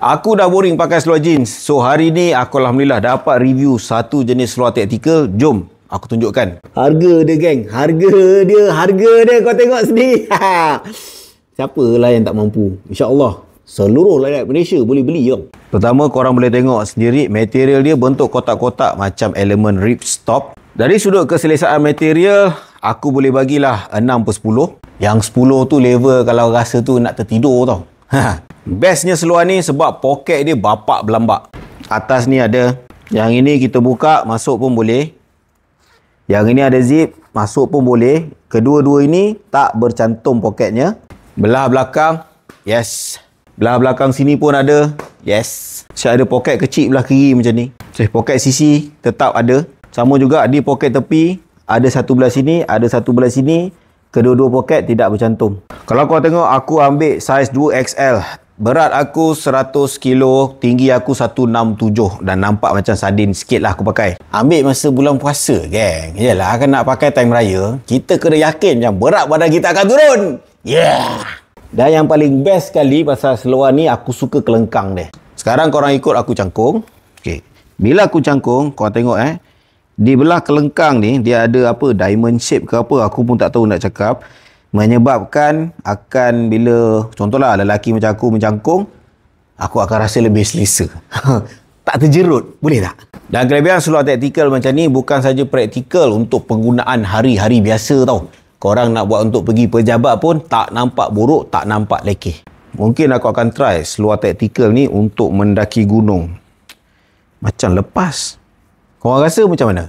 Aku dah boring pakai seluar jeans. So hari ni aku alhamdulillah dapat review satu jenis seluar tactical. Jom aku tunjukkan. Harga dia geng. Harga dia kau tengok sendiri. Siapalah yang tak mampu. InsyaAllah seluruh rakyat Malaysia boleh beli tau. Pertama korang boleh tengok sendiri material dia bentuk kotak-kotak macam elemen ripstop. Dari sudut keselesaan material, aku boleh bagilah 6/10. Yang 10 tu level kalau rasa tu nak tertidur tau. Bestnya seluar ni sebab poket dia bapak belambak. Atas ni ada. Yang ini kita buka, masuk pun boleh. Yang ini ada zip, masuk pun boleh. Kedua-dua ini tak bercantum poketnya. Belah belakang, yes. Belah belakang sini pun ada, yes. Saya ada poket kecil belah kiri macam ni. Poket sisi tetap ada. Sama juga di poket tepi, ada satu belah sini, ada satu belah sini. Kedua-dua poket tidak bercantum. Kalau kau tengok, aku ambil saiz 2XL. Berat aku 100 kilo, tinggi aku 167 dan nampak macam sardin sikit lah aku pakai. Ambil masa bulan puasa, geng. Yelah, kan nak pakai time raya, kita kena yakin yang berat badan kita akan turun. Yeah! Dan yang paling best sekali pasal seluar ni, aku suka kelengkang dia. Sekarang korang ikut aku cangkung. Okay. Bila aku cangkung, korang tengok di belah kelengkang ni, dia ada apa, diamond shape ke apa, aku pun tak tahu nak cakap. Menyebabkan akan bila, contohlah lelaki macam aku mencangkung, aku akan rasa lebih selesa. Tak terjerut, boleh tak? Dan kelebihan seluar tactical macam ni bukan saja praktikal untuk penggunaan hari-hari biasa tau. Korang nak buat untuk pergi pejabat pun tak nampak buruk, tak nampak lekeh. Mungkin aku akan try seluar tactical ni untuk mendaki gunung. Macam lepas. Korang rasa macam mana?